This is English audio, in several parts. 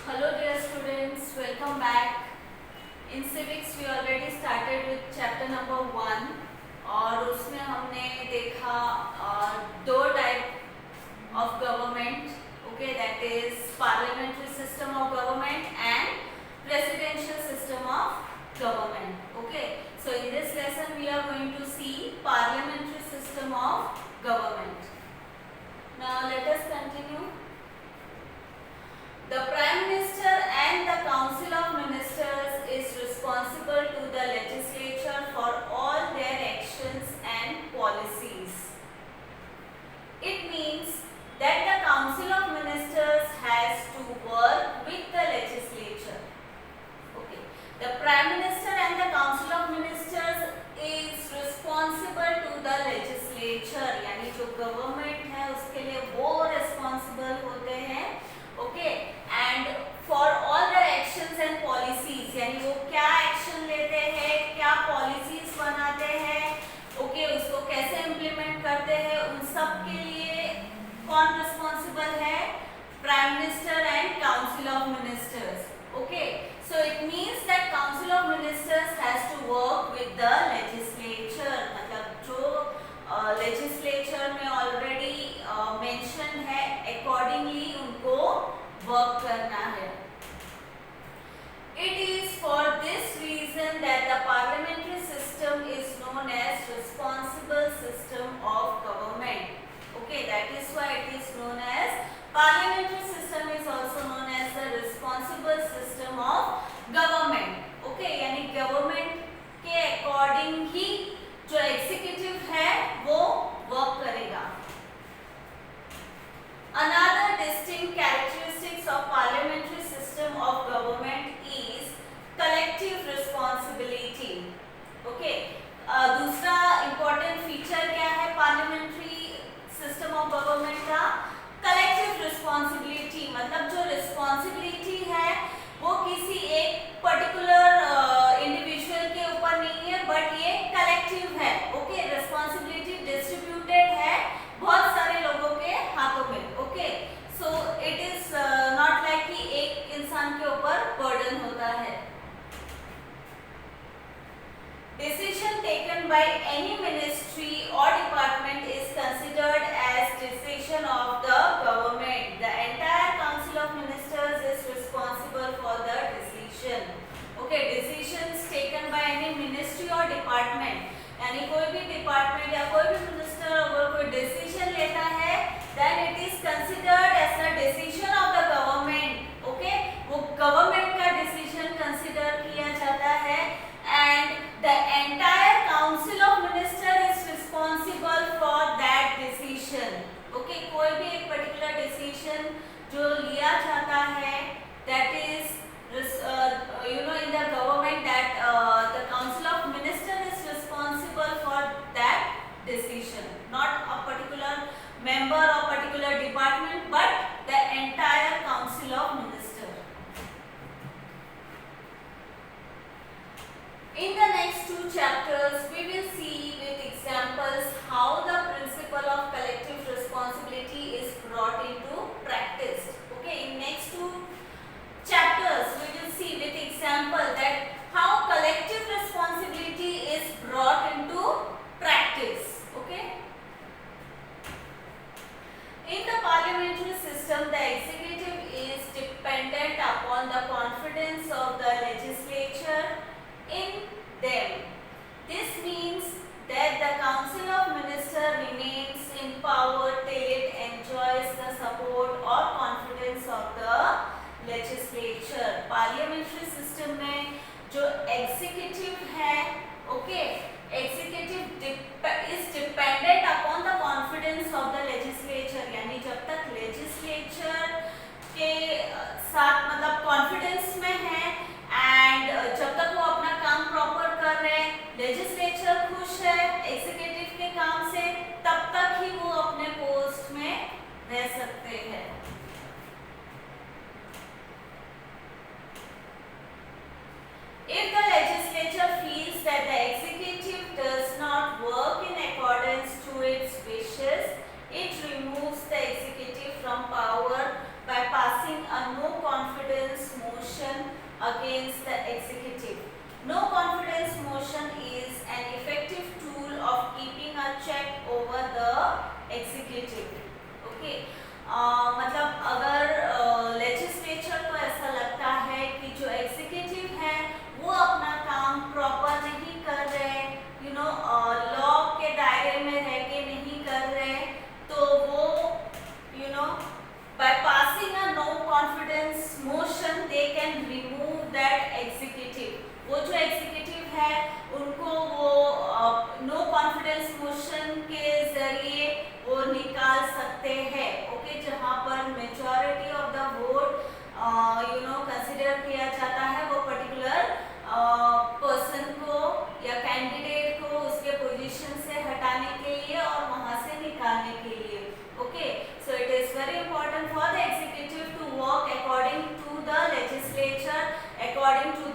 Hello dear students, welcome back. In civics we already started with chapter number 1 और उसमें हमने देखा दो type of government, okay, that is parliamentary system of government and presidential system of government. Okay, so in this lesson we are going to see parliamentary system of government. Now let us continue. The Prime Minister and the Council of Ministers is responsible to the legislature for all their actions and policies. It means that the Council of Ministers has to work with the legislature. Okay. The Prime Minister and the Council of Ministers is responsible to the legislature. यानी जो government है उसके लिए वो responsible होते हैं. Okay. And for all the actions and policies, यानी वो क्या एक्शन लेते हैं, क्या पॉलिसीज बनाते हैं, ओके, उसको कैसे इम्प्लीमेंट करते हैं, उन सब के लिए कौन रिस्पॉन्सिबल है? Prime minister and council of ministers. Okay, so it means that council of ministers has to work with the legislature. मतलब जो लेजिस्लेचर में ऑलरेडी मेंशन है, अकॉर्डिंगली उनको वर्क करना है. It is for this reason that the parliamentary system is known as responsible system of government. Okay, that is why it is known as parliamentary system is also known as the responsible system of government. Okay, यानी government के according ही जो executive है वो work करेगा. Another distinct characteristics of parliamentary system of government is collective responsibility. Okay, दूसरा important feature क्या है parliamentary system of government का? Collective responsibility. मतलब जो responsibility है वो किसी एक particular individual के ऊपर नहीं है, but ये collective है. Okay, responsibility distributed है बहुत सारे लोगों के हाथों में. Okay, so it is not like कि एक इंसान के ऊपर बर्डन होता है. Decision taken by any ministry और department is considered as decision of the government. The entire council of ministers is responsible for the decision. Okay, decisions taken by any ministry और department, यानी कोई भी department या कोई भी minister अगर कोई डिसीजन लेता है then it is considered as a decision of the government. Okay, वो गवर्नमेंट का डिसीजन कंसिडर किया जाता है and the entire council of minister is responsible for that decision. Okay, कोई भी एक पर्टिकुलर डिसीजन जो लिया जाता है that is in the government that the council of minister is responsible for that decision, not a particular member of particular department but the entire council of minister. In the next two chapters we will see with examples how the principle of collective responsibility is brought into practice. Okay, in next two chapters we will see with example that how collective responsibility is brought into practice. Okay, in the parliamentary system check over the executive. Okay. मतलब अगर legislature को ऐसा लगता है कि जो executive है वो अपना काम प्रॉपर नहीं कर रहे, लॉ के दायरे में रह के नहीं कर रहे, तो वो by passing a no confidence motion they can remove that executive. वो जो एग्जीक्यूटिव है उनको वो नो कॉन्फिडेंस मोशन के जरिए वो निकाल सकते हैं. ओके, जहां पर majority of the vote consider किया जाता है वो पर्टिकुलर पर्सन को या कैंडिडेट को उसके पोजीशन से हटाने के लिए और वहां से निकालने के लिए. Okay, so it is very important for the executive to work according to the legislature, according to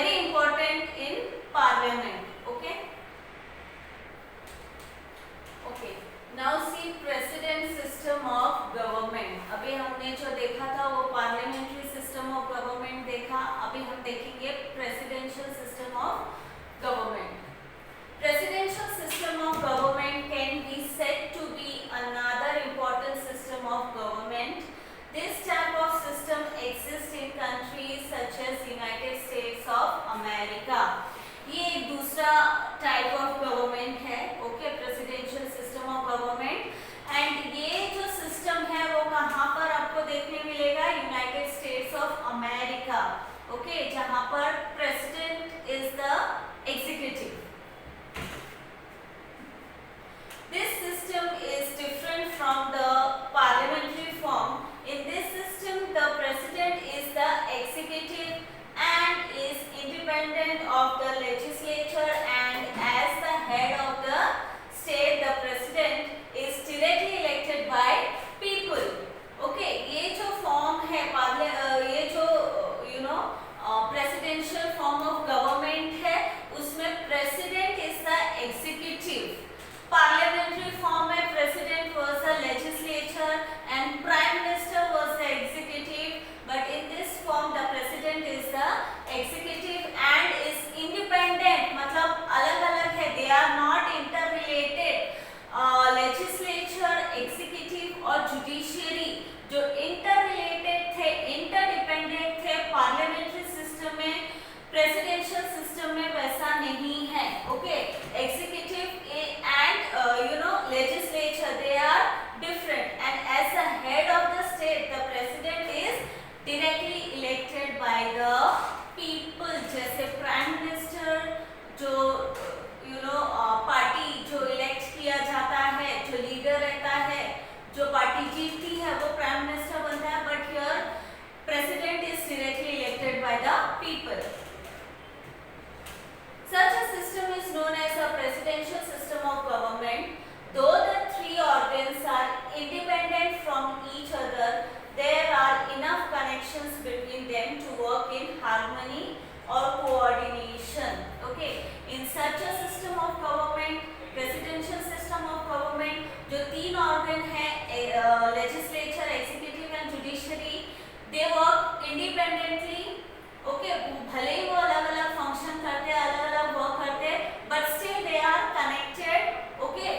very important in parliament. Okay. Okay. Now see president system of government. अभी हमने जो देखा था वो parliamentary system of government देखा. अभी हम देखेंगे presidential system of government. Presidential system of government can be said to be another important system of government. This type of system exists in countries such as United States of America. ये एक दूसरा type of government है. Okay, presidential system of government. And ये जो system है वो कहाँ पर आपको देखने मिलेगा? United states of America. Okay, जहाँ पर president is the executive. This system is different from the parliamentary form. In this system, the president is the executive and is independent of the legislature, and as the head of the state, the president is directly elected by people. Okay, ये जो form है ये जो presidential form of government है, उसमें president is the executive. Parliamentary form में president was the legislature and prime minister was the executive, but in this form the president is the executive and is independent. मतलब अलग-अलग है, they are not interrelated. Legislature, executive और judiciary जो interrelated थे, interdependent थे parliamentary system में, presidential system में वैसा नहीं है. Okay, executive and legislature, they are different, and as the head of the state, the president is directly elected by the people. जैसे prime minister जो पार्टी जो इलेक्ट किया जाता है, जो लीडर रहता है, जो पार्टी जीतती है वो प्राइम मिनिस्टर बनता है, but here president is directly elected by the people. Such a system is known as a presidential system of government. Though the three organs are independent from each other, there are enough connections between them to work in harmony or coordination. Okay, in such a system of government, presidential system of government, जो तीन organ है, legislature, executive and judiciary, they work independently. Okay, भले ही वो अलग-अलग function करते हैं, अलग-अलग work करते हैं, but still they are connected. Okay,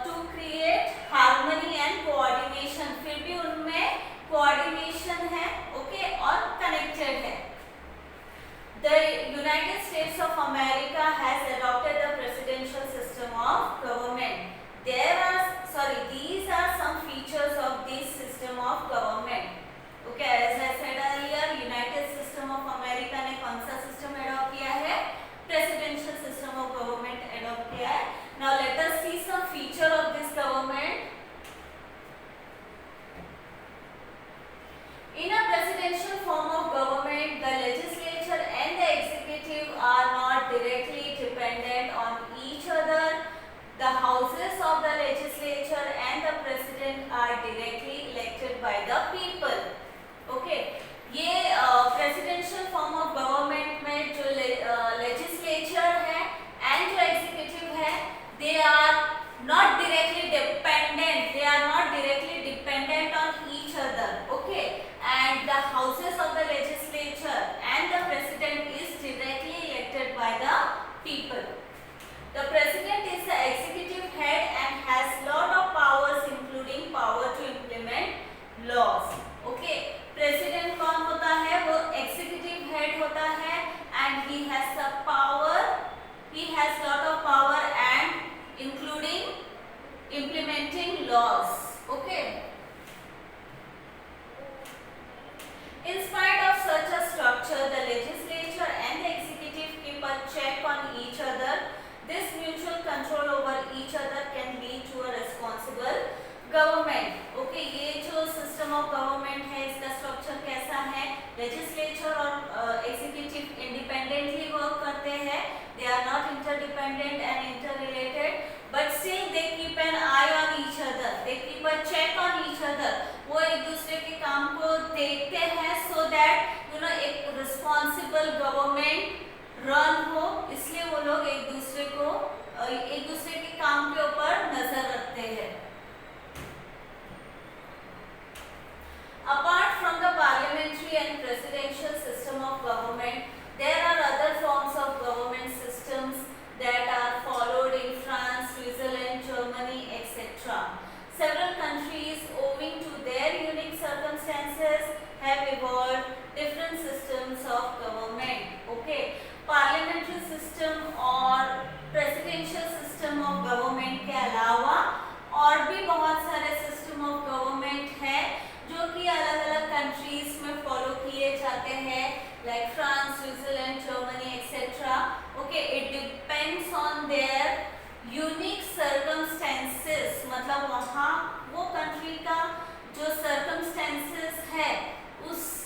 to create harmony and coordination. फिर भी उनमें coordination है, okay, और connected है. The United States of America has adopted the presidential system of government. These are some features of this system of government. Okay, as I said earlier, United System of America ने कौन सा system adopt किया है? Presidential system of government adopt किया है. Now let us see some feature of this government. In a presidential form of government, the legislature and the executive are not directly dependent on each other. The houses of the legislature and the president are directly elected by the people. Okay, ये presidential form of government में जो legislature है and जो executive है, they are not directly dependent. They are not directly dependent on each other. Okay, and the houses of the legislature and the president is directly elected by the people. The president is the executive head and has lot of powers, including power to implement laws. Okay, president कौन होता है? वो executive head होता है and he has the power. He has lot of power and including implementing laws. Okay. In spite of such a structure, the legislature and the executive keep a check on each other. This mutual control over each other can lead to a responsible government. Okay, ये जो system of government है, इसका structure कैसा है? Legislature और executive independently work करते हैं. They are not interdependent and interrelated, but still they keep an eye on each other. They keep a check on each other. वो एक दूसरे के काम को देखते हैं so that एक responsible government like France, Switzerland, Germany, etc. Okay, it depends on their unique circumstances. मतलब वहाँ वो कंट्री का जो circumstances है उस